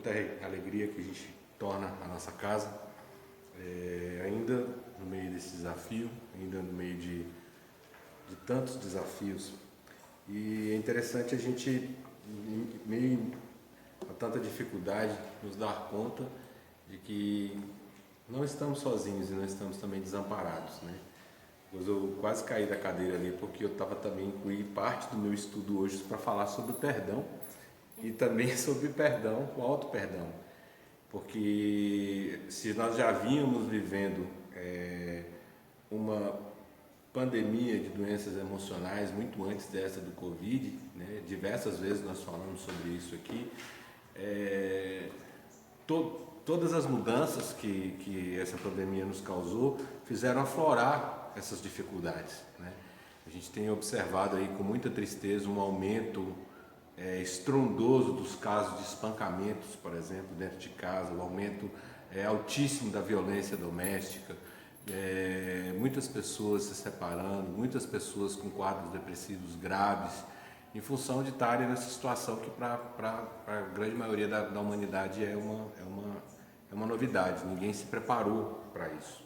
muita alegria que a gente torna a nossa casa, ainda no meio desse desafio, ainda no meio de tantos desafios. E é interessante a gente, meio a tanta dificuldade, nos dar conta de que não estamos sozinhos e não estamos também desamparados, né? Pois eu quase caí da cadeira ali porque eu estava também incluí parte do meu estudo hoje para falar sobre o perdão e também sobre perdão, o auto perdão, porque se nós já vínhamos vivendo uma pandemia de doenças emocionais muito antes dessa do Covid, né? Diversas vezes nós falamos sobre isso aqui. Todas as mudanças que essa pandemia nos causou fizeram aflorar essas dificuldades, né? A gente tem observado aí com muita tristeza um aumento estrondoso dos casos de espancamentos, por exemplo, dentro de casa, um aumento altíssimo da violência doméstica, muitas pessoas se separando, muitas pessoas com quadros depressivos graves, em função de estarem nessa situação que para a grande maioria da humanidade é uma novidade, ninguém se preparou para isso.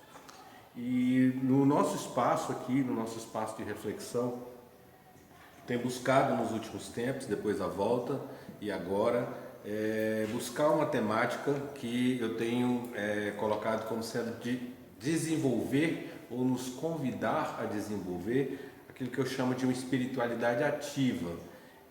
E no nosso espaço aqui, no nosso espaço de reflexão, tem buscado nos últimos tempos, depois da volta e agora, buscar uma temática que eu tenho colocado como sendo de desenvolver ou nos convidar a desenvolver aquilo que eu chamo de uma espiritualidade ativa.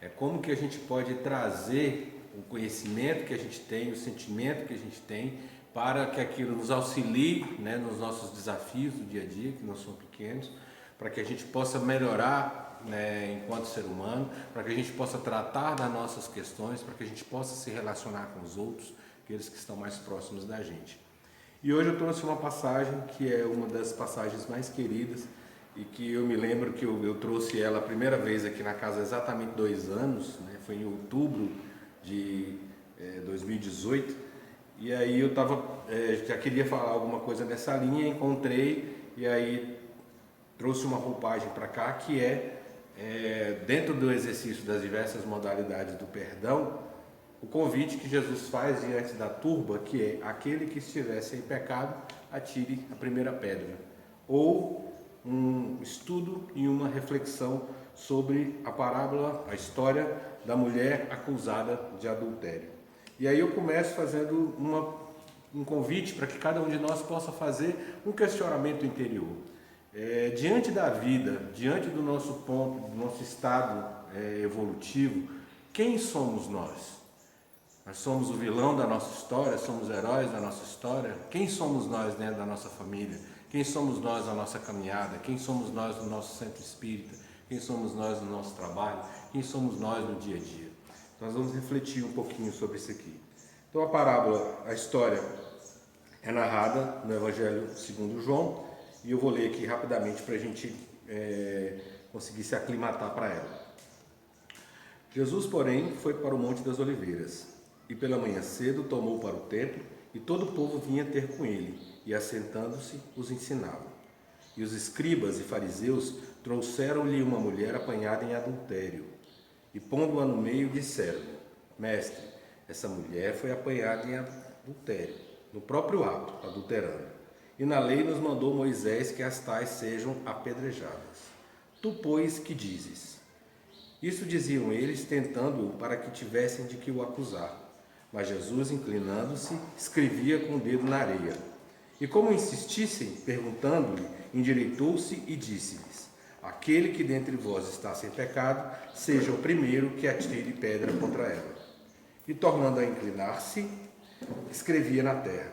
É como que a gente pode trazer o conhecimento que a gente tem, o sentimento que a gente tem, para que aquilo nos auxilie, né, nos nossos desafios do dia a dia, que não são pequenos, para que a gente possa melhorar, né, enquanto ser humano, para que a gente possa tratar das nossas questões, para que a gente possa se relacionar com os outros, aqueles que estão mais próximos da gente. E hoje eu trouxe uma passagem que é uma das passagens mais queridas e que eu me lembro que eu trouxe ela a primeira vez aqui na casa há exatamente 2 anos, né? Foi em outubro de 2018, e aí eu já queria falar alguma coisa nessa linha, encontrei e aí trouxe uma roupagem para cá que dentro do exercício das diversas modalidades do perdão, o convite que Jesus faz diante da turba, que é: aquele que estiver sem pecado, atire a primeira pedra. Ou um estudo e uma reflexão sobre a parábola, a história da mulher acusada de adultério. E aí eu começo fazendo um convite para que cada um de nós possa fazer um questionamento interior. Diante da vida, diante do nosso ponto, do nosso estado evolutivo, quem somos nós? Nós somos o vilão da nossa história, somos heróis da nossa história? Quem somos nós dentro da nossa família? Quem somos nós na nossa caminhada? Quem somos nós no nosso centro espírita? Quem somos nós no nosso trabalho? Quem somos nós no dia a dia? Nós vamos refletir um pouquinho sobre isso aqui. Então a parábola, a história é narrada no Evangelho segundo João, e eu vou ler aqui rapidamente para a gente conseguir se aclimatar para ela. Jesus, porém, foi para o Monte das Oliveiras, e pela manhã cedo tomou para o templo, e todo o povo vinha ter com ele, e assentando-se, os ensinava. E os escribas e fariseus trouxeram-lhe uma mulher apanhada em adultério, e pondo-a no meio, disseram-lhe: Mestre, essa mulher foi apanhada em adultério, no próprio ato, adulterando. E na lei nos mandou Moisés que as tais sejam apedrejadas. Tu, pois, que dizes? Isso diziam eles, tentando-o para que tivessem de que o acusar. Mas Jesus, inclinando-se, escrevia com o dedo na areia. E como insistissem, perguntando-lhe, endireitou-se e disse-lhes: Aquele que dentre vós está sem pecado, seja o primeiro que atire pedra contra ela. E tornando a inclinar-se, escrevia na terra.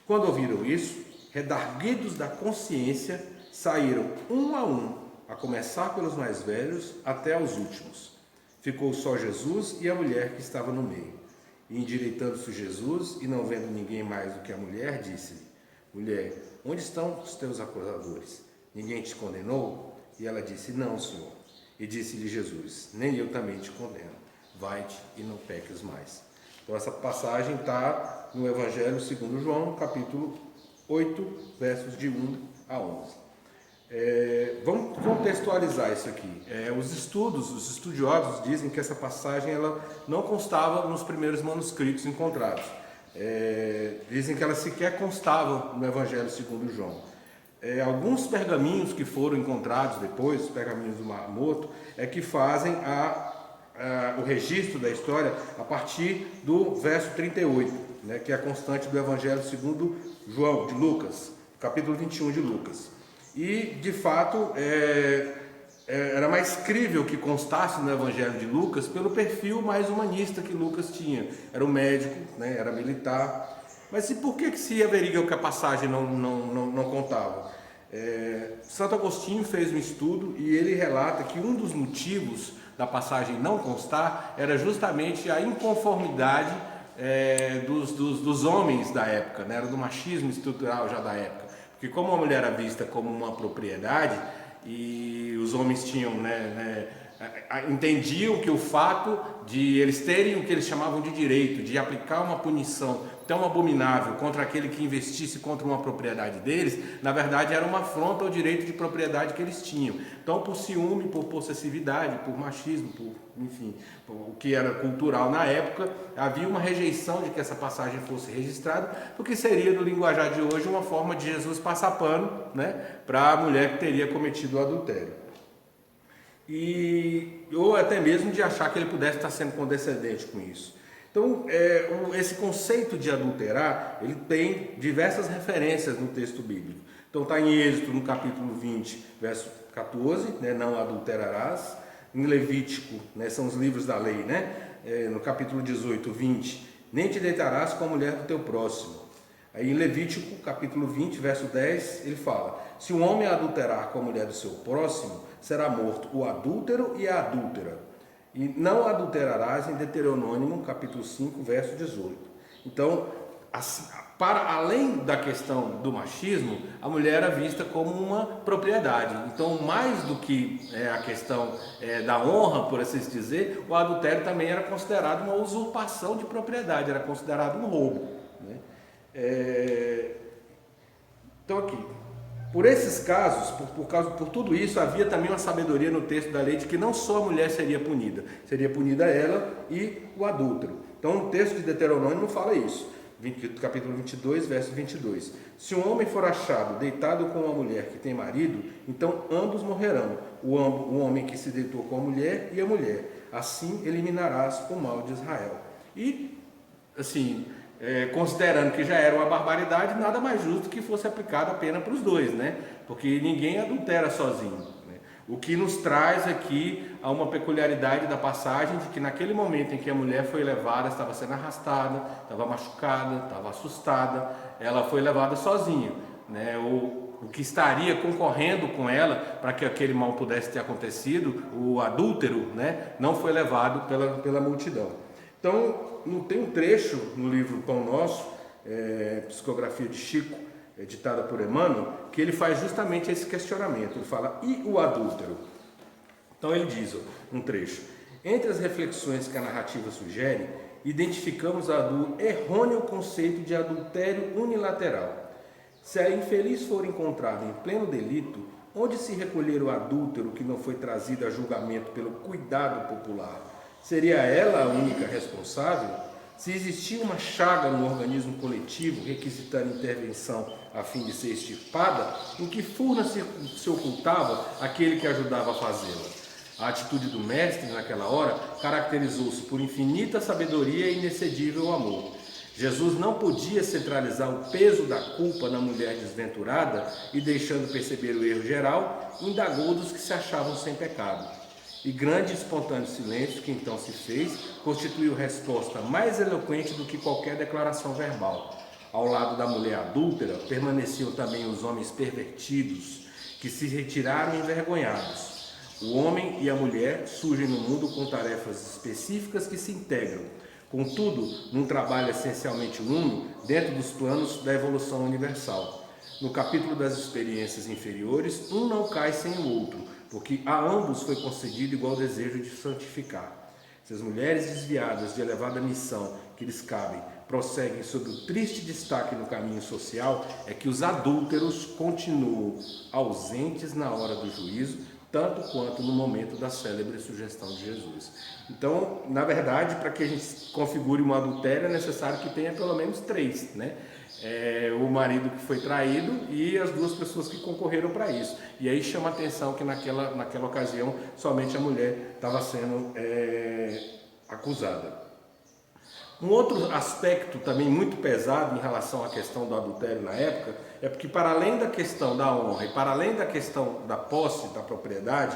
Quando ouviram isso, redarguidos da consciência, saíram um, a começar pelos mais velhos até aos últimos. Ficou só Jesus e a mulher que estava no meio. E endireitando-se Jesus, e não vendo ninguém mais do que a mulher, disse-lhe: Mulher, onde estão os teus acusadores? Ninguém te condenou? E ela disse: Não, Senhor. E disse-lhe Jesus: Nem eu também te condeno. Vai-te e não peques mais. Então essa passagem está no Evangelho segundo João, capítulo 8, versos de 1 a 11. Vamos contextualizar isso aqui. Os estudiosos dizem que essa passagem ela não constava nos primeiros manuscritos encontrados. Dizem que ela sequer constava no Evangelho segundo João. Alguns pergaminhos que foram encontrados depois, os pergaminhos do Mar Morto, que fazem o registro da história a partir do verso 38, né, que é a constante do Evangelho segundo João, de Lucas, capítulo 21 de Lucas. E, de fato, era mais crível que constasse no Evangelho de Lucas pelo perfil mais humanista que Lucas tinha. Era um médico, né, era militar. Mas e por que se averigua que a passagem não contava? Santo Agostinho fez um estudo e ele relata que um dos motivos da passagem não constar era justamente a inconformidade dos homens da época, né? Era do machismo estrutural já da época. Porque como a mulher era vista como uma propriedade e os homens tinham, entendiam que o fato de eles terem o que eles chamavam de direito, de aplicar uma punição tão abominável contra aquele que investisse contra uma propriedade deles, na verdade era uma afronta ao direito de propriedade que eles tinham. Então, por ciúme, por possessividade, por machismo, por o que era cultural na época, havia uma rejeição de que essa passagem fosse registrada, porque seria, no linguajar de hoje, uma forma de Jesus passar pano, né, para a mulher que teria cometido o adultério. Ou até mesmo de achar que ele pudesse estar sendo condescendente com isso. Então, esse conceito de adulterar, ele tem diversas referências no texto bíblico. Então, está em Êxodo, no capítulo 20, verso 14, né, não adulterarás. Em Levítico, né, são os livros da lei, né? No capítulo 18, 20, nem te deitarás com a mulher do teu próximo. Aí em Levítico, capítulo 20, verso 10, ele fala: se um homem adulterar com a mulher do seu próximo, será morto o adúltero e a adúltera. E não adulterarás em Deuteronômio, capítulo 5, verso 18. Então, assim, para além da questão do machismo, a mulher era vista como uma propriedade. Então, mais do que a questão da honra, por assim dizer, o adultério também era considerado uma usurpação de propriedade, era considerado um roubo, né? Então, aqui, por esses casos, por tudo isso, havia também uma sabedoria no texto da lei de que não só a mulher seria punida ela e o adúltero. Então, o texto de Deuteronômio não fala isso. Capítulo 22, verso 22. Se um homem for achado deitado com uma mulher que tem marido, então ambos morrerão, o homem que se deitou com a mulher e a mulher. Assim eliminarás o mal de Israel. E, assim, considerando que já era uma barbaridade, nada mais justo que fosse aplicada a pena para os dois, né? Porque ninguém adultera sozinho. O que nos traz aqui a uma peculiaridade da passagem de que naquele momento em que a mulher foi levada, estava sendo arrastada, estava machucada, estava assustada, ela foi levada sozinha, né? O que estaria concorrendo com ela para que aquele mal pudesse ter acontecido, o adúltero, né, não foi levado pela multidão. Então, tem um trecho no livro Pão Nosso, Psicografia de Chico, editada por Emmanuel, que ele faz justamente esse questionamento. Ele fala: e o adúltero? Então ele diz, um trecho: entre as reflexões que a narrativa sugere, identificamos o errôneo conceito de adultério unilateral. Se a infeliz for encontrada em pleno delito, onde se recolher o adúltero que não foi trazido a julgamento pelo cuidado popular? Seria ela a única responsável? Se existia uma chaga no organismo coletivo requisitando intervenção a fim de ser extirpada, em que furna se ocultava aquele que ajudava a fazê-la? A atitude do mestre naquela hora caracterizou-se por infinita sabedoria e inexcedível amor. Jesus não podia centralizar o peso da culpa na mulher desventurada e, deixando perceber o erro geral, indagou dos que se achavam sem pecado. E grande e espontâneo silêncio que então se fez constituiu resposta mais eloquente do que qualquer declaração verbal. Ao lado da mulher adúltera permaneciam também os homens pervertidos, que se retiraram envergonhados. O homem e a mulher surgem no mundo com tarefas específicas que se integram, contudo, num trabalho essencialmente uno, dentro dos planos da evolução universal. No capítulo das experiências inferiores, um não cai sem o outro, porque a ambos foi concedido igual desejo de santificar. Se as mulheres desviadas de elevada missão que lhes cabem prosseguem sob o triste destaque no caminho social, é que os adúlteros continuam ausentes na hora do juízo, tanto quanto no momento da célebre sugestão de Jesus. Então, na verdade, para que a gente configure um adultério, é necessário que tenha pelo menos 3, né? O marido que foi traído e as 2 pessoas que concorreram para isso. E aí chama a atenção que naquela ocasião somente a mulher estava sendo acusada. Um outro aspecto também muito pesado em relação à questão do adultério na época é porque, para além da questão da honra e para além da questão da posse da propriedade,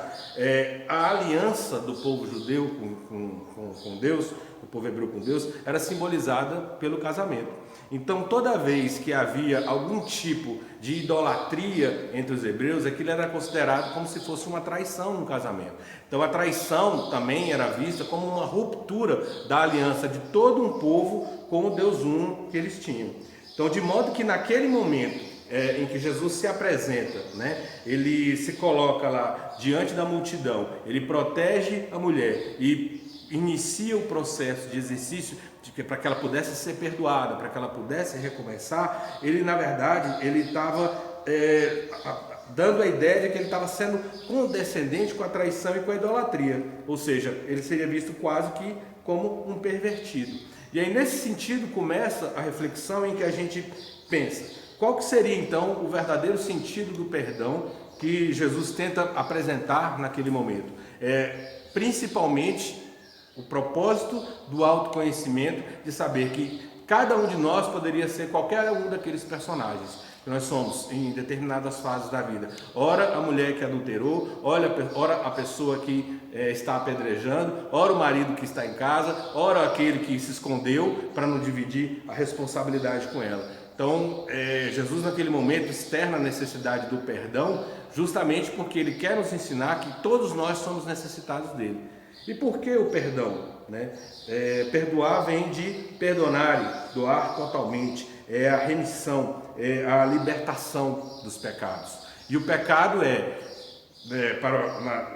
a aliança do povo judeu com Deus, do povo hebreu com Deus, era simbolizada pelo casamento. Então, toda vez que havia algum tipo de idolatria entre os hebreus, aquilo era considerado como se fosse uma traição no casamento. Então, a traição também era vista como uma ruptura da aliança de todo um povo com o Deus uno que eles tinham. Então, de modo que naquele momento em que Jesus se apresenta, né, ele se coloca lá diante da multidão, ele protege a mulher e inicia o processo de exercício para que ela pudesse ser perdoada, para que ela pudesse recomeçar. Ele, na verdade, ele estava dando a ideia de que ele estava sendo condescendente com a traição e com a idolatria, ou seja, ele seria visto quase que como um pervertido. E aí, nesse sentido, começa a reflexão em que a gente pensa, qual que seria então o verdadeiro sentido do perdão que Jesus tenta apresentar naquele momento? Principalmente o propósito do autoconhecimento, de saber que cada um de nós poderia ser qualquer um daqueles personagens que nós somos em determinadas fases da vida. Ora a mulher que adulterou, ora a pessoa que está apedrejando, ora o marido que está em casa, ora aquele que se escondeu para não dividir a responsabilidade com ela. Então, Jesus naquele momento externa a necessidade do perdão, justamente porque ele quer nos ensinar que todos nós somos necessitados dele. E por que o perdão? Né? Perdoar vem de perdonare, doar totalmente, é a remissão, é a libertação dos pecados. E o pecado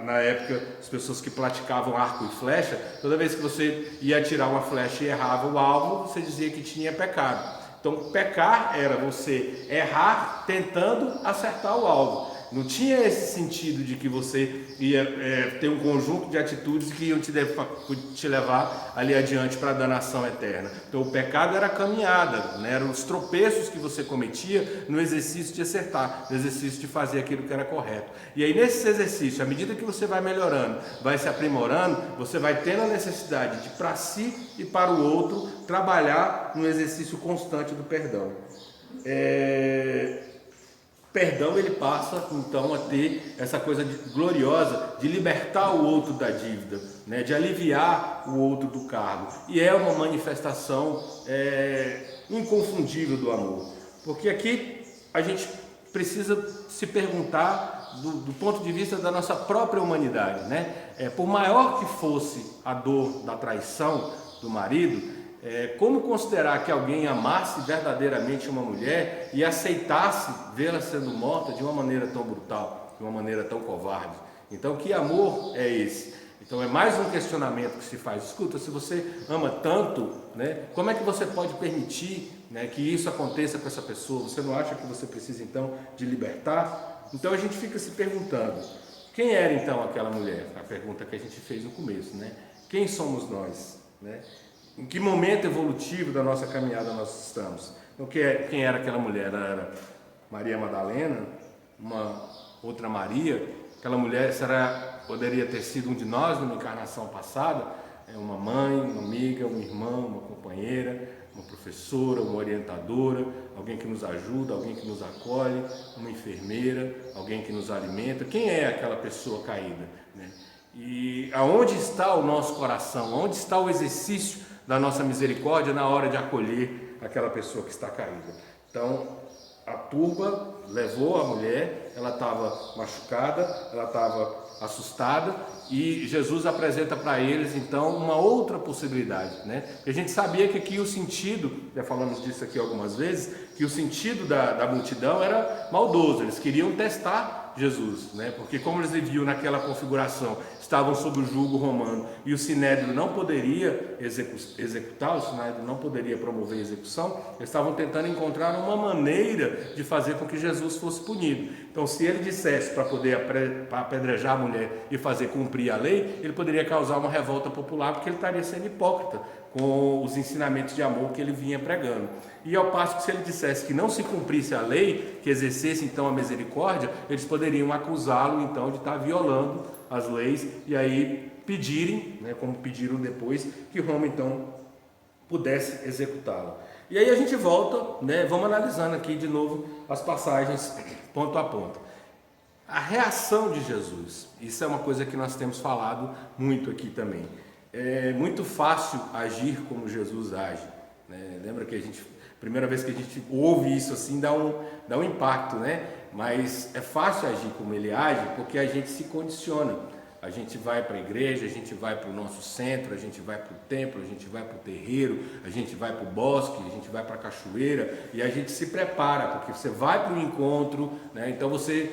na época, as pessoas que praticavam arco e flecha, toda vez que você ia atirar uma flecha e errava o alvo, você dizia que tinha pecado. Então, pecar era você errar tentando acertar o alvo. Não tinha esse sentido de que você ia ter um conjunto de atitudes que iam te levar ali adiante para a danação eterna. Então, o pecado era a caminhada, né? Eram os tropeços que você cometia no exercício de acertar, no exercício de fazer aquilo que era correto. E aí, nesse exercício, à medida que você vai melhorando, vai se aprimorando, você vai tendo a necessidade de, para si e para o outro, trabalhar no exercício constante do perdão. Perdão, ele passa então a ter essa coisa gloriosa de libertar o outro da dívida, né? De aliviar o outro do cargo, e é uma manifestação inconfundível do amor, porque aqui a gente precisa se perguntar do ponto de vista da nossa própria humanidade, né? Por maior que fosse a dor da traição do marido, como considerar que alguém amasse verdadeiramente uma mulher e aceitasse vê-la sendo morta de uma maneira tão brutal, de uma maneira tão covarde? Então, que amor é esse? Então, é mais um questionamento que se faz. Escuta, se você ama tanto, né, como é que você pode permitir, né, que isso aconteça com essa pessoa? Você não acha que você precisa então de libertar? Então a gente fica se perguntando, quem era então aquela mulher? A pergunta que a gente fez no começo, né? Quem somos nós, né? Em que momento evolutivo da nossa caminhada nós estamos? Então, quem era aquela mulher? Ela era Maria Madalena, uma outra Maria? Aquela mulher poderia ter sido um de nós numa encarnação passada? Uma mãe, uma amiga, uma irmã, uma companheira, uma professora, uma orientadora, alguém que nos ajuda, alguém que nos acolhe, uma enfermeira, alguém que nos alimenta. Quem é aquela pessoa caída, né? E aonde está o nosso coração? Onde está o exercício da nossa misericórdia na hora de acolher aquela pessoa que está caída? Então, a turba levou a mulher, ela estava machucada, ela estava assustada, e Jesus apresenta para eles então uma outra possibilidade, né? Porque a gente sabia que aqui o sentido, já falamos disso aqui algumas vezes, que o sentido da multidão era maldoso, eles queriam testar Jesus, né? Porque como eles viviam naquela configuração estavam sob o jugo romano e o Sinédrio não poderia executar, o Sinédrio não poderia promover a execução, eles estavam tentando encontrar uma maneira de fazer com que Jesus fosse punido. Então, se ele dissesse para poder apedrejar a mulher e fazer cumprir a lei, ele poderia causar uma revolta popular, porque ele estaria sendo hipócrita com os ensinamentos de amor que ele vinha pregando. E ao passo que se ele dissesse que não se cumprisse a lei, que exercesse então a misericórdia, eles poderiam acusá-lo então de estar violando as leis e aí pedirem, né, como pediram depois, que Roma então pudesse executá-lo. E aí a gente volta, né, vamos analisando aqui de novo as passagens ponto a ponto. A reação de Jesus, isso é uma coisa que nós temos falado muito aqui também. É muito fácil agir como Jesus age, né? Lembra que primeira vez que a gente ouve isso assim dá um impacto, né? Mas é fácil agir como ele age porque a gente se condiciona. A gente vai para a igreja, a gente vai para o nosso centro, a gente vai para o templo, a gente vai para o terreiro, a gente vai para o bosque, a gente vai para a cachoeira e a gente se prepara, porque você vai para o encontro, né? Então você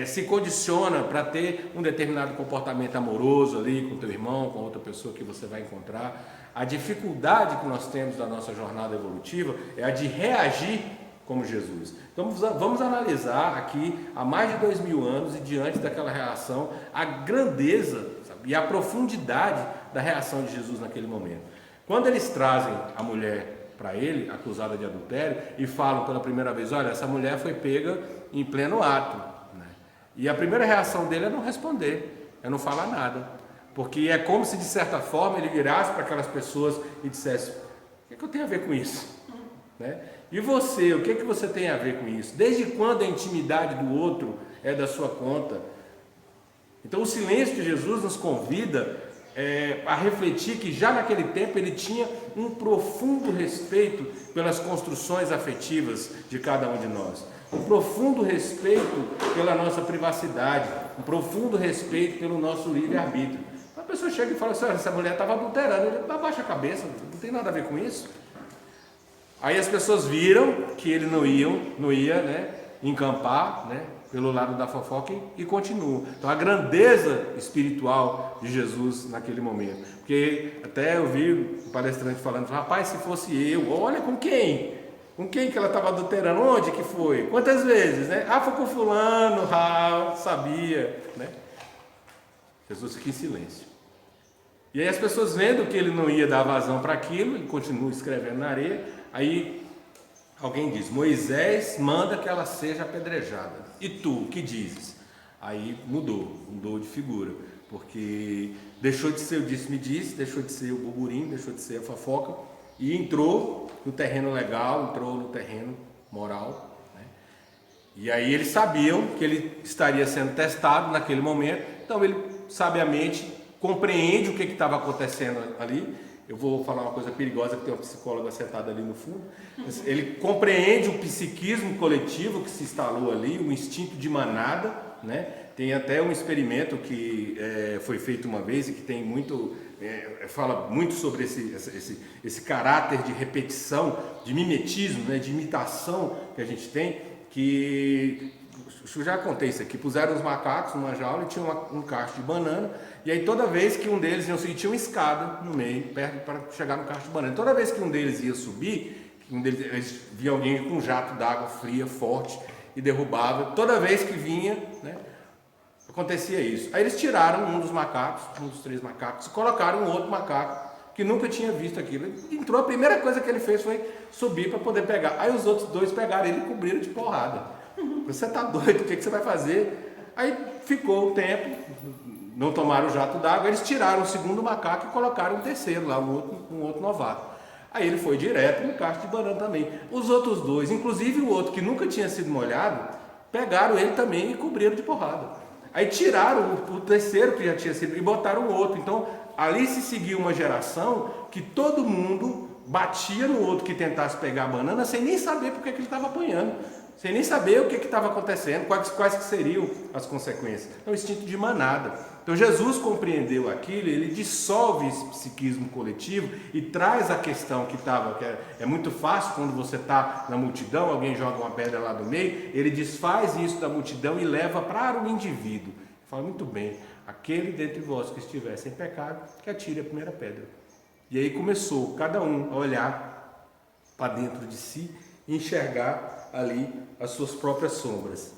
se condiciona para ter um determinado comportamento amoroso ali com teu irmão, com outra pessoa que você vai encontrar. A dificuldade que nós temos da nossa jornada evolutiva é a de reagir como Jesus. Então vamos analisar aqui há mais de 2000 anos e diante daquela reação, a grandeza, sabe, e a profundidade da reação de Jesus naquele momento. Quando eles trazem a mulher para ele, acusada de adultério, e falam pela primeira vez, olha, essa mulher foi pega em pleno ato, né? E a primeira reação dele é não responder, é não falar nada, porque é como se de certa forma ele virasse para aquelas pessoas e dissesse, o que eu tenho a ver com isso? Né? E você, o que você tem a ver com isso? Desde quando a intimidade do outro é da sua conta? Então o silêncio de Jesus nos convida a refletir que já naquele tempo ele tinha um profundo respeito pelas construções afetivas de cada um de nós, um profundo respeito pela nossa privacidade, um profundo respeito pelo nosso livre-arbítrio. A pessoa chega e fala assim, olha, essa mulher estava adulterando, ele abaixa a cabeça, não tem nada a ver com isso. Aí as pessoas viram que ele não ia, né, encampar, né, pelo lado da fofoca e continuam. Então a grandeza espiritual de Jesus naquele momento. Porque até eu vi um palestrante falando, rapaz, se fosse eu, olha com quem? Com quem que ela estava adulterando? Onde que foi? Quantas vezes, né? Ah, foi com fulano, sabia, né? Jesus fica em silêncio. E aí as pessoas vendo que ele não ia dar vazão para aquilo, ele continua escrevendo na areia. Aí alguém diz, Moisés manda que ela seja apedrejada. E tu, o que dizes? Aí mudou de figura, porque deixou de ser o disse-me-disse, deixou de ser o burburinho, deixou de ser a fofoca e entrou no terreno legal, entrou no terreno moral, né? E aí eles sabiam que ele estaria sendo testado naquele momento, então ele sabiamente compreende o que estava acontecendo ali. Eu vou falar uma coisa perigosa, que tem uma psicóloga sentada ali no fundo. Ele compreende o psiquismo coletivo que se instalou ali, o instinto de manada, né? Tem até um experimento que foi feito uma vez e que tem muito, fala muito sobre esse caráter de repetição, de mimetismo, né? De imitação que a gente tem, que eu já contei isso aqui, puseram os macacos numa jaula e tinha um cacho de banana, e aí toda vez que um deles ia subir, tinha uma escada no meio, perto para chegar no cacho de banana. Toda vez que um deles ia subir, eles via alguém com um jato d'água fria, forte, e derrubava. Toda vez que vinha, né, acontecia isso. Aí eles tiraram um dos macacos, um dos 3 macacos, e colocaram um outro macaco, que nunca tinha visto aquilo. Ele entrou, a primeira coisa que ele fez foi subir para poder pegar. Aí os outros 2 pegaram ele e cobriram de porrada. Você tá doido, o que você vai fazer? Aí ficou o tempo, não tomaram o jato d'água, eles tiraram o segundo macaco e colocaram o terceiro lá, um outro novato. Aí ele foi direto no cacho de banana também. Os outros 2, inclusive o outro que nunca tinha sido molhado, pegaram ele também e cobriram de porrada. Aí tiraram o terceiro que já tinha sido e botaram o outro. Então ali se seguiu uma geração que todo mundo batia no outro que tentasse pegar a banana sem nem saber por que ele estava apanhando, sem nem saber o que estava acontecendo, quais que seriam as consequências. É o instinto de manada. Então Jesus compreendeu aquilo, ele dissolve esse psiquismo coletivo e traz a questão que é muito fácil quando você está na multidão, alguém joga uma pedra lá do meio, ele desfaz isso da multidão e leva para o indivíduo. Fala muito bem, aquele dentre vós que estiver sem pecado, que atire a primeira pedra. E aí começou cada um a olhar para dentro de si e enxergar ali as suas próprias sombras,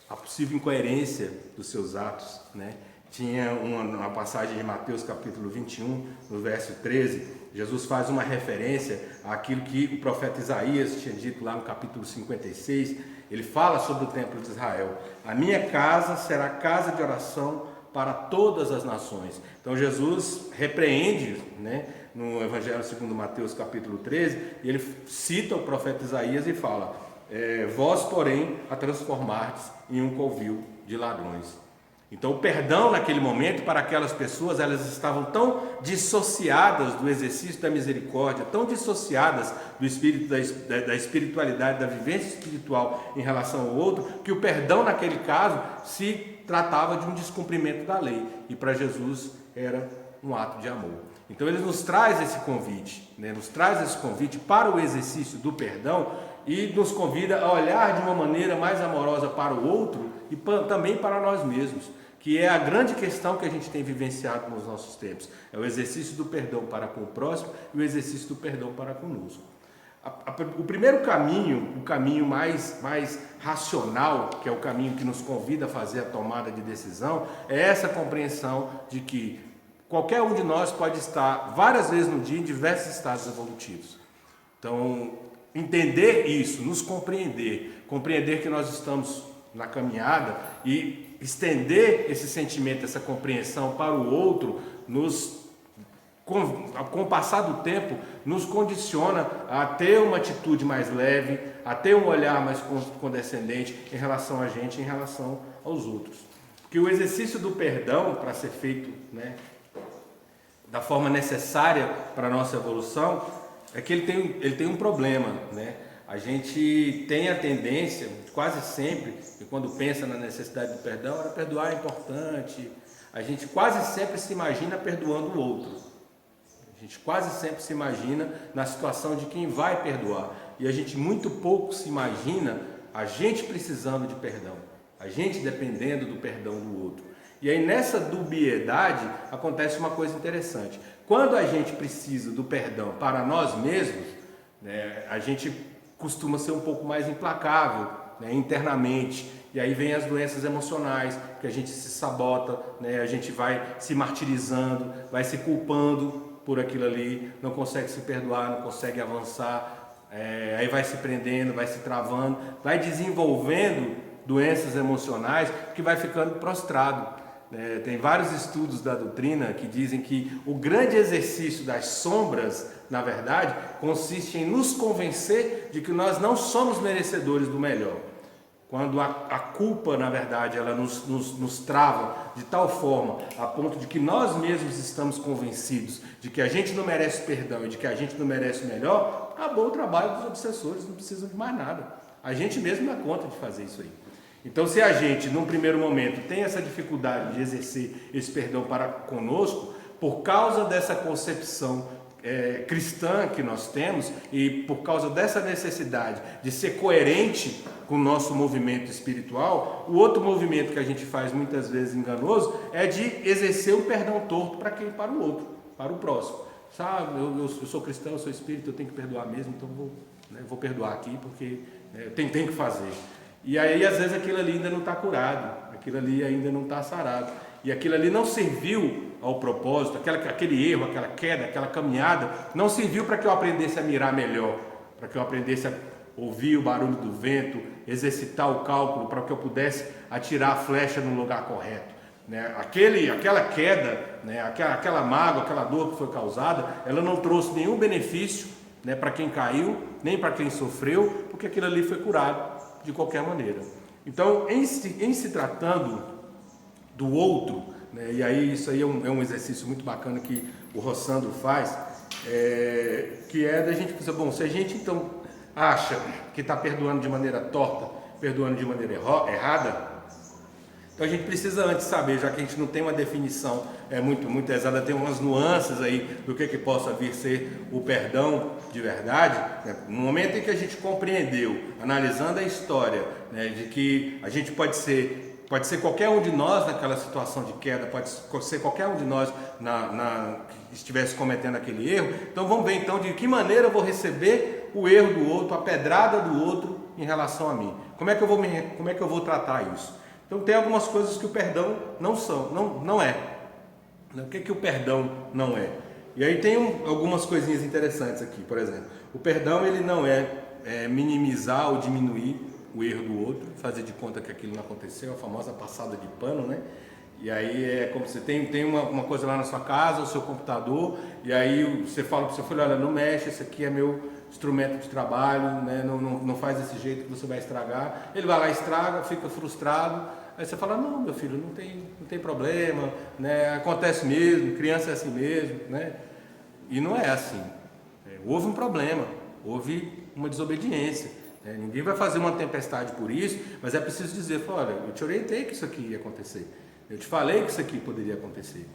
a possível incoerência dos seus atos, né? Tinha uma passagem de Mateus capítulo 21, no verso 13, Jesus faz uma referência àquilo que o profeta Isaías tinha dito lá no capítulo 56, ele fala sobre o templo de Israel: a minha casa será casa de oração para todas as nações. Então Jesus repreende, né, no Evangelho segundo Mateus capítulo 13, e ele cita o profeta Isaías e fala: vós porém a transformardes em um covil de ladrões. Então o perdão naquele momento para aquelas pessoas, elas estavam tão dissociadas do exercício da misericórdia, tão dissociadas do espírito da espiritualidade, da vivência espiritual em relação ao outro, que o perdão naquele caso se tratava de um descumprimento da lei, e para Jesus era um ato de amor. Então ele nos traz esse convite, né? Nos traz esse convite para o exercício do perdão e nos convida a olhar de uma maneira mais amorosa para o outro e também para nós mesmos, que é a grande questão que a gente tem vivenciado nos nossos tempos. É o exercício do perdão para com o próximo e o exercício do perdão para conosco. O primeiro caminho, o caminho mais racional, que é o caminho que nos convida a fazer a tomada de decisão, é essa compreensão de que qualquer um de nós pode estar várias vezes no dia em diversos estados evolutivos. Então, entender isso, nos compreender que nós estamos na caminhada e estender esse sentimento, essa compreensão para o outro, com o passar do tempo, nos condiciona a ter uma atitude mais leve, a ter um olhar mais condescendente em relação a gente, em relação aos outros. Porque o exercício do perdão, para ser feito, né, da forma necessária para a nossa evolução, é que ele tem um problema, né? A gente tem a tendência, quase sempre, e quando pensa na necessidade do perdão, perdoar é importante, a gente quase sempre se imagina perdoando o outro. A gente quase sempre se imagina na situação de quem vai perdoar. E a gente muito pouco se imagina a gente precisando de perdão, a gente dependendo do perdão do outro. E aí nessa dubiedade acontece uma coisa interessante. Quando a gente precisa do perdão para nós mesmos, né, a gente costuma ser um pouco mais implacável, né, internamente. E aí vem as doenças emocionais, que a gente se sabota, né, a gente vai se martirizando, vai se culpando por aquilo ali, não consegue se perdoar, não consegue avançar, aí vai se prendendo, vai se travando, vai desenvolvendo doenças emocionais que vai ficando prostrado. Tem vários estudos da doutrina que dizem que o grande exercício das sombras, na verdade, consiste em nos convencer de que nós não somos merecedores do melhor. Quando a culpa, na verdade, ela nos trava de tal forma, a ponto de que nós mesmos estamos convencidos de que a gente não merece perdão e de que a gente não merece o melhor, acabou o trabalho dos obsessores, não precisam de mais nada. A gente mesmo dá conta de fazer isso aí. Então, se a gente, num primeiro momento, tem essa dificuldade de exercer esse perdão para conosco, por causa dessa concepção cristã que nós temos e por causa dessa necessidade de ser coerente com o nosso movimento espiritual, o outro movimento que a gente faz muitas vezes enganoso é de exercer o perdão torto para quem? Para o outro, para o próximo. Sabe, eu sou cristão, eu sou espírita, eu tenho que perdoar mesmo, então vou perdoar aqui porque tem que fazer. E aí às vezes aquilo ali ainda não está curado, aquilo ali ainda não está sarado, e aquilo ali não serviu ao propósito, aquele erro, aquela queda, aquela caminhada, não serviu para que eu aprendesse a mirar melhor, para que eu aprendesse a ouvir o barulho do vento, exercitar o cálculo, para que eu pudesse atirar a flecha no lugar correto. Aquela queda, aquela mágoa, aquela dor que foi causada, ela não trouxe nenhum benefício, para quem caiu, nem para quem sofreu, porque aquilo ali foi curado de qualquer maneira. Então, em se tratando do outro, e aí isso aí é um exercício muito bacana que o Rossandro faz, que é da gente pensar, bom, se a gente então acha que está perdoando de maneira torta, perdoando de maneira errada, então a gente precisa antes saber, já que a gente não tem uma definição muito exata, tem umas nuances aí do que possa vir ser o perdão de verdade, no momento em que a gente compreendeu, analisando a história, de que a gente pode ser Pode ser qualquer um de nós naquela situação de queda, pode ser qualquer um de nós que estivesse cometendo aquele erro. Então vamos ver então de que maneira eu vou receber o erro do outro, a pedrada do outro em relação a mim. Como é que eu vou tratar isso? Então tem algumas coisas que o perdão não é. O que o perdão não é? E aí tem algumas coisinhas interessantes aqui, por exemplo. O perdão ele não é minimizar ou diminuir o erro do outro, fazer de conta que aquilo não aconteceu, a famosa passada de pano, né? E aí é como você tem uma coisa lá na sua casa, o seu computador, e aí você fala para o seu filho, olha, não mexe, esse aqui é meu instrumento de trabalho, né? Não faz desse jeito que você vai estragar. Ele vai lá, estraga, fica frustrado, aí você fala, não, meu filho, não tem problema, né? Acontece mesmo, criança é assim mesmo, né? E não é assim. Houve um problema, houve uma desobediência. Ninguém vai fazer uma tempestade por isso, mas é preciso dizer, olha, eu te orientei que isso aqui ia acontecer, eu te falei que isso aqui poderia acontecer.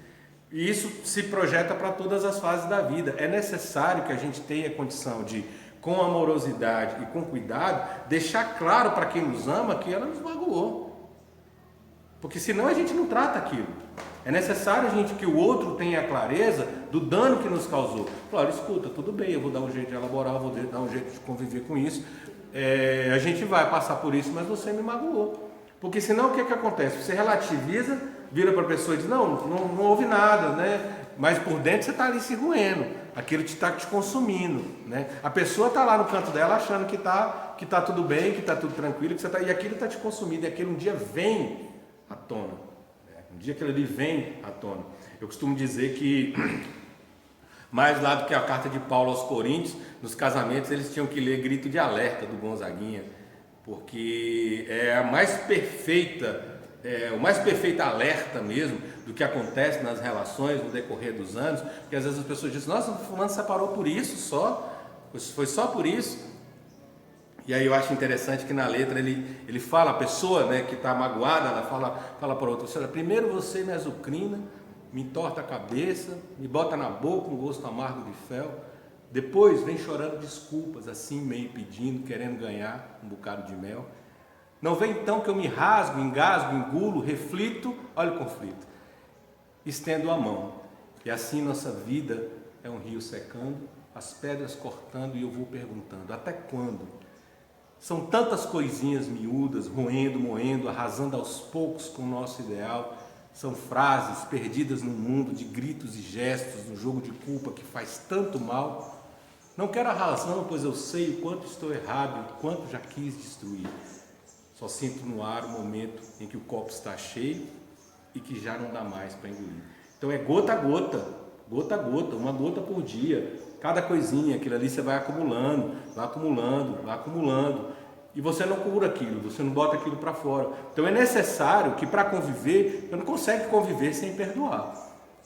E isso se projeta para todas as fases da vida. É necessário que a gente tenha condição de, com amorosidade e com cuidado, deixar claro para quem nos ama que ela nos magoou. Porque senão a gente não trata aquilo. É necessário que o outro tenha a clareza do dano que nos causou. Olha, escuta, tudo bem, eu vou dar um jeito de elaborar, eu vou dar um jeito de conviver com isso. A gente vai passar por isso, mas você me magoou. Porque senão o que acontece? Você relativiza, vira para a pessoa e diz, não houve nada, né? Mas por dentro você está ali se roendo, aquilo está te consumindo, né? A pessoa está lá no canto dela achando que tá tudo bem, que está tudo tranquilo, e aquilo está te consumindo, e aquilo um dia vem à tona, né? Um dia aquilo ali vem à tona. Eu costumo dizer que mais lá do que a carta de Paulo aos Coríntios, nos casamentos eles tinham que ler grito de alerta do Gonzaguinha, porque é o mais perfeito alerta mesmo do que acontece nas relações no decorrer dos anos, porque às vezes as pessoas dizem, nossa, o fulano se separou por isso só, foi só por isso. E aí eu acho interessante que na letra ele fala, a pessoa, né, que está magoada, ela fala para outra, olha, primeiro você me azucrina, me entorta a cabeça, me bota na boca um gosto amargo de fel, depois vem chorando desculpas, assim meio pedindo, querendo ganhar um bocado de mel. Não vem então que eu me rasgo, engasgo, engulo, reflito, olha o conflito, estendo a mão, e assim nossa vida é um rio secando, as pedras cortando e eu vou perguntando, até quando? São tantas coisinhas miúdas, roendo, moendo, arrasando aos poucos com o nosso ideal. São frases perdidas no mundo de gritos e gestos, no jogo de culpa que faz tanto mal. Não quero a razão, pois eu sei o quanto estou errado, o quanto já quis destruir. Só sinto no ar o momento em que o copo está cheio e que já não dá mais para engolir. Então é gota a gota, uma gota por dia. Cada coisinha, aquilo ali você vai acumulando, e você não cura aquilo, você não bota aquilo para fora. Então é necessário que para conviver, você não consegue conviver sem perdoar.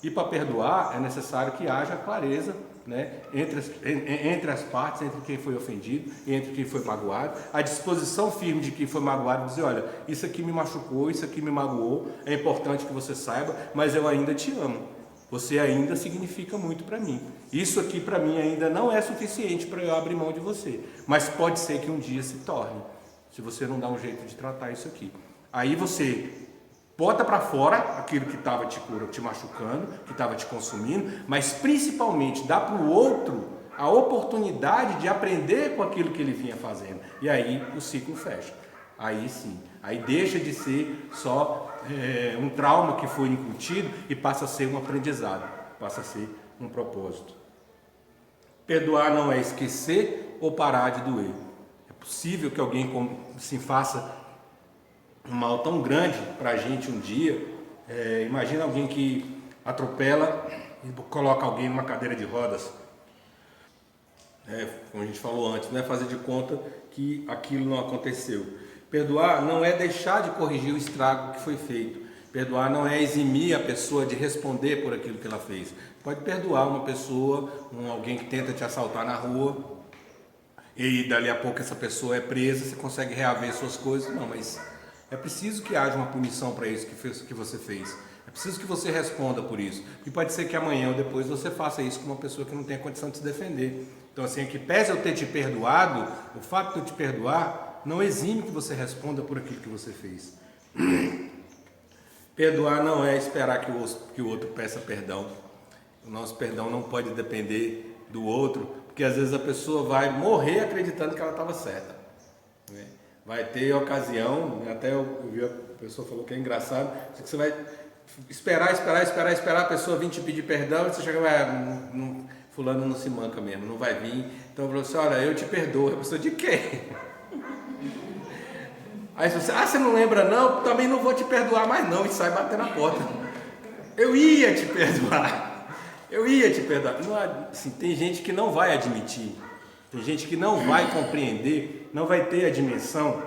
E para perdoar é necessário que haja clareza, né, entre as partes, entre quem foi ofendido e entre quem foi magoado. A disposição firme de quem foi magoado, dizer, olha, isso aqui me machucou, isso aqui me magoou, é importante que você saiba, mas eu ainda te amo. Você ainda significa muito para mim. Isso aqui para mim ainda não é suficiente para eu abrir mão de você. Mas pode ser que um dia se torne, se você não dá um jeito de tratar isso aqui. Aí você bota para fora aquilo que estava te machucando, que estava te consumindo, mas principalmente dá para o outro a oportunidade de aprender com aquilo que ele vinha fazendo. E aí o ciclo fecha. Aí sim, aí deixa de ser só um trauma que foi incutido e passa a ser um aprendizado, passa a ser um propósito. Perdoar não é esquecer ou parar de doer. É possível que alguém se faça um mal tão grande para a gente um dia. Imagina alguém que atropela e coloca alguém numa cadeira de rodas. Como a gente falou antes, não é fazer de conta que aquilo não aconteceu. Perdoar não é deixar de corrigir o estrago que foi feito. Perdoar não é eximir a pessoa de responder por aquilo que ela fez. Pode perdoar uma pessoa, alguém que tenta te assaltar na rua, e dali a pouco essa pessoa é presa, você consegue reaver suas coisas. Não, mas é preciso que haja uma punição para isso que você fez. É preciso que você responda por isso. E pode ser que amanhã ou depois você faça isso com uma pessoa que não tem a condição de se defender. Então assim, que pese eu ter te perdoado, o fato de eu te perdoar não exime que você responda por aquilo que você fez. Perdoar não é esperar que o outro peça perdão. O nosso perdão não pode depender do outro, porque às vezes a pessoa vai morrer acreditando que ela estava certa, né? Vai ter ocasião, até eu vi a pessoa falou que é engraçado, que você vai esperar a pessoa vir te pedir perdão, e você chega, fulano não se manca mesmo, não vai vir. Então eu falo assim, olha, eu te perdoo. A pessoa, de quê? Aí você, você não lembra não? Também não vou te perdoar mais não, e sai batendo na porta. Eu ia te perdoar. Não, assim, tem gente que não vai admitir, tem gente que não vai compreender, não vai ter a dimensão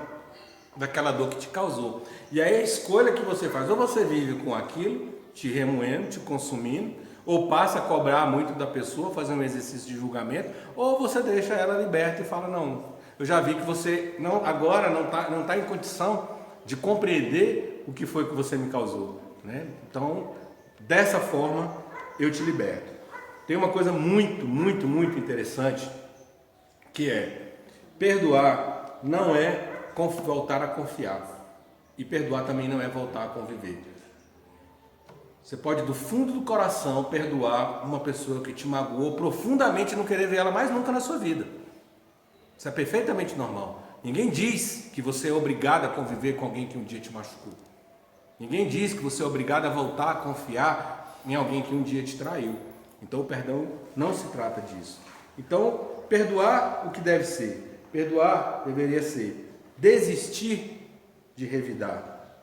daquela dor que te causou. E aí a escolha que você faz, ou você vive com aquilo, te remoendo, te consumindo, ou passa a cobrar muito da pessoa, fazer um exercício de julgamento, ou você deixa ela liberta e fala, não, eu já vi que você agora não tá em condição de compreender o que foi que você me causou, né? Então, dessa forma, eu te liberto. Tem uma coisa muito, muito, muito interessante, que é, perdoar não é voltar a confiar, e perdoar também não é voltar a conviver. Você pode do fundo do coração perdoar uma pessoa que te magoou profundamente e não querer ver ela mais nunca na sua vida. Isso é perfeitamente normal. Ninguém diz que você é obrigado a conviver com alguém que um dia te machucou. Ninguém diz que você é obrigado a voltar a confiar em alguém que um dia te traiu. Então o perdão não se trata disso. Então, perdoar o que deve ser? Perdoar deveria ser desistir de revidar.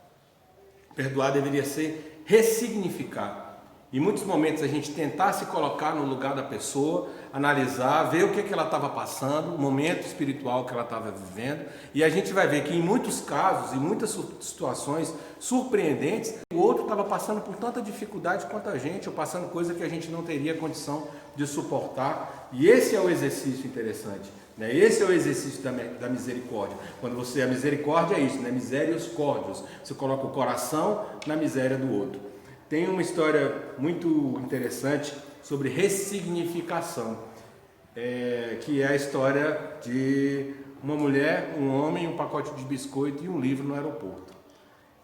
Perdoar deveria ser ressignificar. Em muitos momentos a gente tentar se colocar no lugar da pessoa, analisar, ver o que ela estava passando, o momento espiritual que ela estava vivendo, e a gente vai ver que em muitos casos, em muitas situações surpreendentes, o outro estava passando por tanta dificuldade quanto a gente, ou passando coisa que a gente não teria condição de suportar. E esse é o exercício interessante, né? Esse é o exercício da misericórdia. Quando a misericórdia é isso, né? Misérios córdios. Você coloca o coração na miséria do outro. Tem uma história muito interessante sobre ressignificação, que é a história de uma mulher, um homem, um pacote de biscoito e um livro no aeroporto.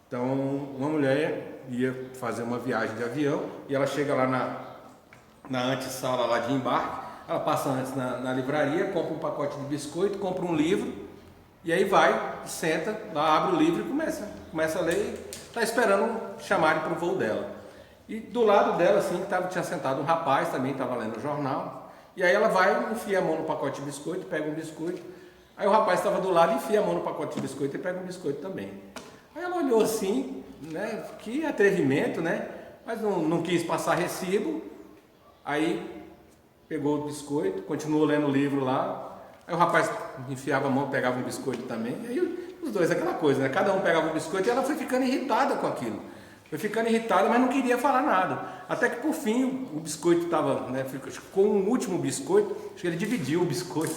Então, uma mulher ia fazer uma viagem de avião e ela chega lá na antessala lá de embarque, ela passa antes na livraria, compra um pacote de biscoito, compra um livro, e aí vai, senta, lá abre o livro e começa a ler e está esperando chamarem para o voo dela. E do lado dela, assim, tinha sentado um rapaz, também estava lendo o jornal, e aí ela vai, enfia a mão no pacote de biscoito, pega um biscoito, aí o rapaz estava do lado, enfia a mão no pacote de biscoito e pega um biscoito também. Aí ela olhou assim, né, que atrevimento, né, mas não quis passar recibo, aí pegou o biscoito, continuou lendo o livro lá, aí o rapaz enfiava a mão, pegava um biscoito também, e aí os dois, aquela coisa, né, cada um pegava um biscoito e ela foi ficando irritada com aquilo. Foi ficando irritada, mas não queria falar nada. Até que por fim o biscoito estava, né, ficou um último biscoito, acho que ele dividiu o biscoito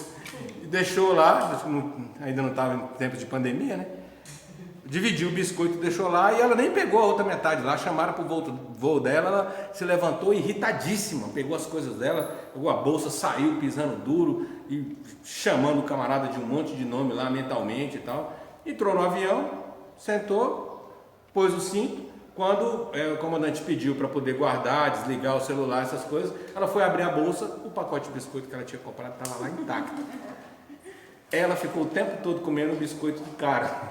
e deixou lá, ainda não estava em tempo de pandemia, né? Dividiu o biscoito, deixou lá e ela nem pegou a outra metade lá, chamaram para o voo dela, ela se levantou irritadíssima, pegou as coisas dela, pegou a bolsa, saiu pisando duro e chamando o camarada de um monte de nome lá mentalmente e tal. Entrou no avião, sentou, pôs o cinto. Quando o comandante pediu para poder guardar, desligar o celular, essas coisas, ela foi abrir a bolsa, o pacote de biscoito que ela tinha comprado estava lá intacto. Ela ficou o tempo todo comendo o biscoito do cara.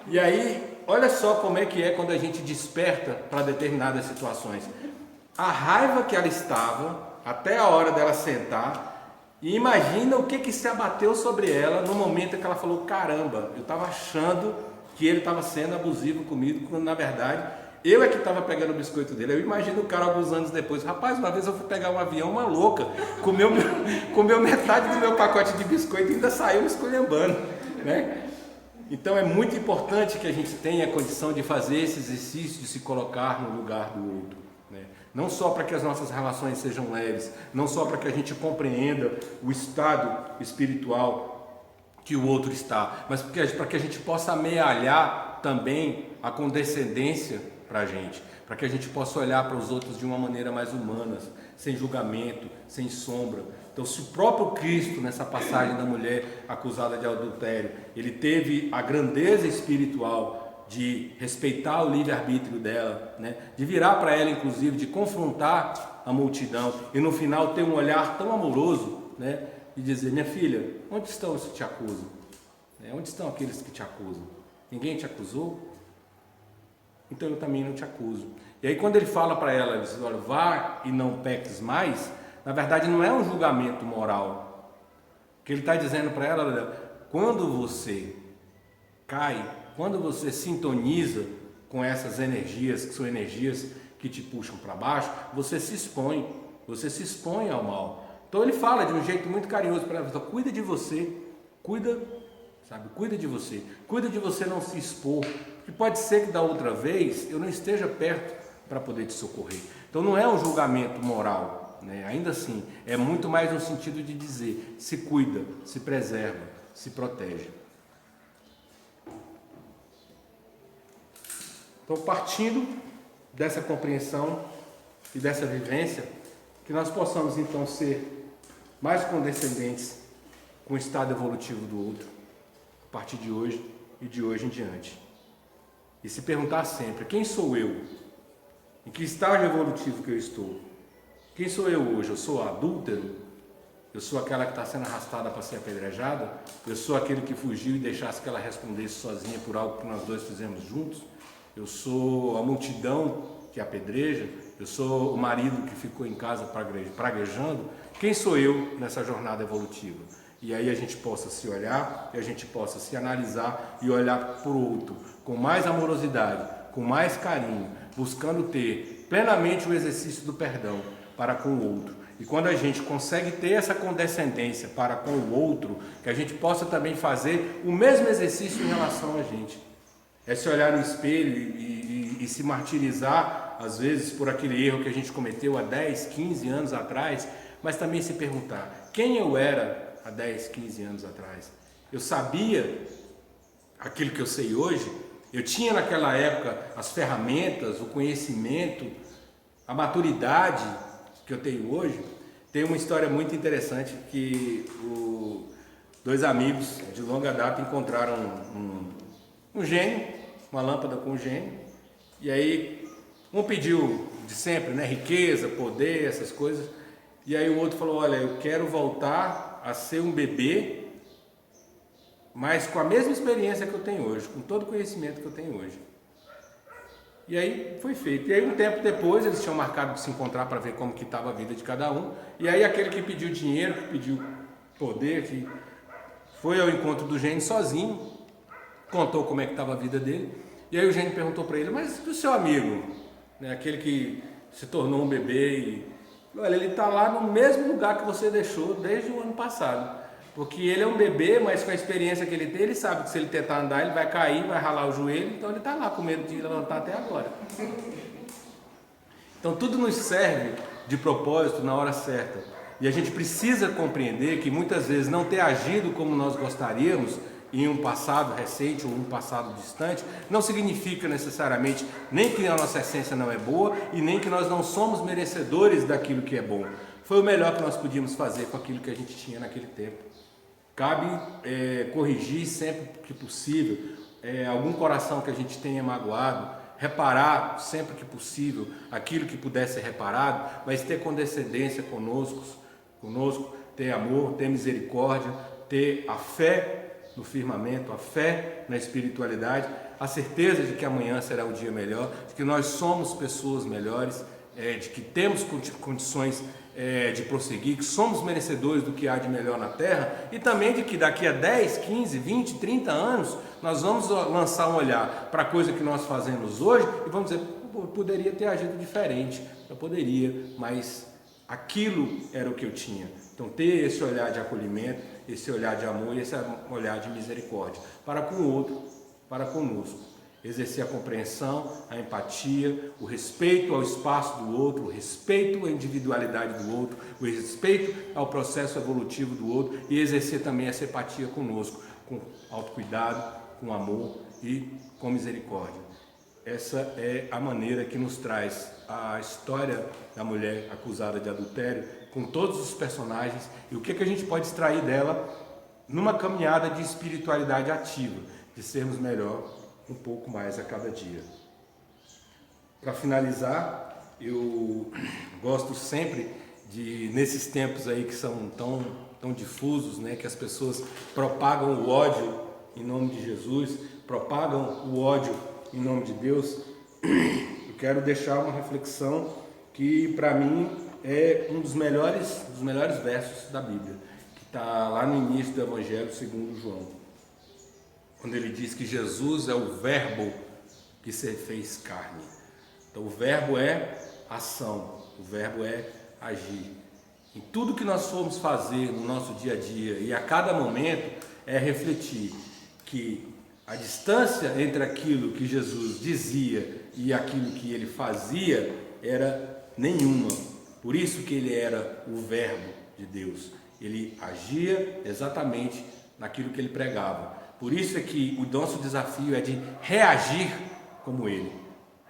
E aí, olha só como é que é quando a gente desperta para determinadas situações. A raiva que ela estava, até a hora dela sentar, e imagina o que se abateu sobre ela no momento que ela falou, caramba, eu estava achando que ele estava sendo abusivo comigo, quando na verdade eu é que estava pegando o biscoito dele. Eu imagino o cara alguns anos depois, rapaz, uma vez eu fui pegar um avião, uma louca, comeu metade do meu pacote de biscoito e ainda saiu me esculhambando, né? Então é muito importante que a gente tenha a condição de fazer esse exercício de se colocar no lugar do outro, né? Não só para que as nossas relações sejam leves, não só para que a gente compreenda o estado espiritual que o outro está, mas para que a gente possa amealhar também a condescendência para a gente, para que a gente possa olhar para os outros de uma maneira mais humana, sem julgamento, sem sombra. Então, se o próprio Cristo, nessa passagem da mulher acusada de adultério, ele teve a grandeza espiritual de respeitar o livre-arbítrio dela, né? De virar para ela, inclusive, de confrontar a multidão e no final ter um olhar tão amoroso, né? E dizer: minha filha, onde estão os que te acusam? Onde estão aqueles que te acusam? Ninguém te acusou? Então eu também não te acuso. E aí quando ele fala para ela, ele diz: olha, vá e não peques mais, na verdade não é um julgamento moral. O que ele está dizendo para ela: olha, quando você cai, quando você sintoniza com essas energias, que são energias que te puxam para baixo, você se expõe ao mal. Então ele fala de um jeito muito carinhoso para ela: cuida de você, cuida de você, cuida de você não se expor, porque pode ser que da outra vez eu não esteja perto para poder te socorrer. Então não é um julgamento moral, né? Ainda assim, é muito mais no sentido de dizer: se cuida, se preserva, se protege. Então, partindo dessa compreensão e dessa vivência, que nós possamos então ser mais condescendentes com o estado evolutivo do outro, a partir de hoje e de hoje em diante. E se perguntar sempre: quem sou eu? Em que estágio evolutivo que eu estou? Quem sou eu hoje? Eu sou adúltero? Eu sou aquela que está sendo arrastada para ser apedrejada? Eu sou aquele que fugiu e deixasse que ela respondesse sozinha por algo que nós dois fizemos juntos? Eu sou a multidão que apedreja? Eu sou o marido que ficou em casa praguejando? Quem sou eu nessa jornada evolutiva? E aí a gente possa se olhar, e a gente possa se analisar e olhar para o outro com mais amorosidade, com mais carinho, buscando ter plenamente o exercício do perdão para com o outro. E quando a gente consegue ter essa condescendência para com o outro, que a gente possa também fazer o mesmo exercício em relação a gente. É se olhar no espelho e se martirizar, às vezes, por aquele erro que a gente cometeu há 10, 15 anos atrás, mas também se perguntar: quem eu era há 10, 15 anos atrás? Eu sabia aquilo que eu sei hoje? Eu tinha naquela época as ferramentas, o conhecimento, a maturidade que eu tenho hoje? Tem uma história muito interessante que dois amigos de longa data encontraram um gênio, uma lâmpada com um gênio, e aí um pediu de sempre, né, riqueza, poder, essas coisas, e aí o outro falou: olha, eu quero voltar a ser um bebê, mas com a mesma experiência que eu tenho hoje, com todo o conhecimento que eu tenho hoje. E aí foi feito. E aí um tempo depois eles tinham marcado de se encontrar para ver como que estava a vida de cada um. E aí aquele que pediu dinheiro, que pediu poder, que foi ao encontro do gênio sozinho, contou como é que estava a vida dele. E aí o gênio perguntou para ele: mas e o seu amigo, né, aquele que se tornou um bebê? Olha, ele está lá no mesmo lugar que você deixou desde o ano passado. Porque ele é um bebê, mas com a experiência que ele tem, ele sabe que se ele tentar andar, ele vai cair, vai ralar o joelho, então ele está lá com medo de levantar até agora. Então tudo nos serve de propósito na hora certa. E a gente precisa compreender que muitas vezes não ter agido como nós gostaríamos em um passado recente ou um passado distante, não significa necessariamente nem que a nossa essência não é boa e nem que nós não somos merecedores daquilo que é bom. Foi o melhor que nós podíamos fazer com aquilo que a gente tinha naquele tempo. Cabe corrigir sempre que possível algum coração que a gente tenha magoado, reparar sempre que possível aquilo que puder ser reparado, mas ter condescendência conosco, ter amor, ter misericórdia, ter a fé no firmamento, a fé na espiritualidade, a certeza de que amanhã será um dia melhor, de que nós somos pessoas melhores, de que temos condições de prosseguir, que somos merecedores do que há de melhor na Terra, e também de que daqui a 10, 15, 20, 30 anos nós vamos lançar um olhar para a coisa que nós fazemos hoje e vamos dizer: poderia ter agido diferente, eu poderia, mas aquilo era o que eu tinha. Então ter esse olhar de acolhimento, esse olhar de amor e esse olhar de misericórdia para com o outro, para conosco. Exercer a compreensão, a empatia, o respeito ao espaço do outro, o respeito à individualidade do outro, o respeito ao processo evolutivo do outro e exercer também essa empatia conosco, com autocuidado, com amor e com misericórdia. Essa é a maneira que nos traz a história da mulher acusada de adultério, com todos os personagens e o que a gente pode extrair dela numa caminhada de espiritualidade ativa, de sermos melhor um pouco mais a cada dia. Para finalizar, eu gosto sempre de, nesses tempos aí que são tão difusos, né, que as pessoas propagam o ódio em nome de Jesus, propagam o ódio em nome de Deus, eu quero deixar uma reflexão que para mim é um dos melhores versos da Bíblia, que está lá no início do Evangelho segundo João, quando ele diz que Jesus é o verbo que se fez carne. Então o verbo é ação, o verbo é agir. Em tudo que nós formos fazer no nosso dia a dia e a cada momento é refletir que a distância entre aquilo que Jesus dizia e aquilo que ele fazia era nenhuma. Por isso que ele era o verbo de Deus. Ele agia exatamente naquilo que ele pregava. Por isso é que o nosso desafio é de reagir como ele,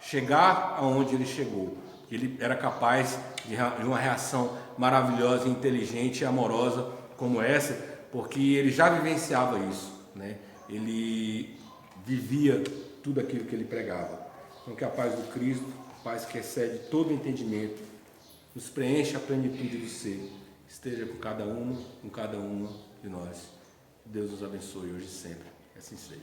chegar aonde ele chegou. Ele era capaz de uma reação maravilhosa, inteligente e amorosa como essa, porque ele já vivenciava isso, né? Ele vivia tudo aquilo que ele pregava. Então que a paz do Cristo, a paz que excede todo entendimento, nos preencha a plenitude do ser, esteja com cada uma de nós. Deus nos abençoe hoje e sempre. Que assim seja.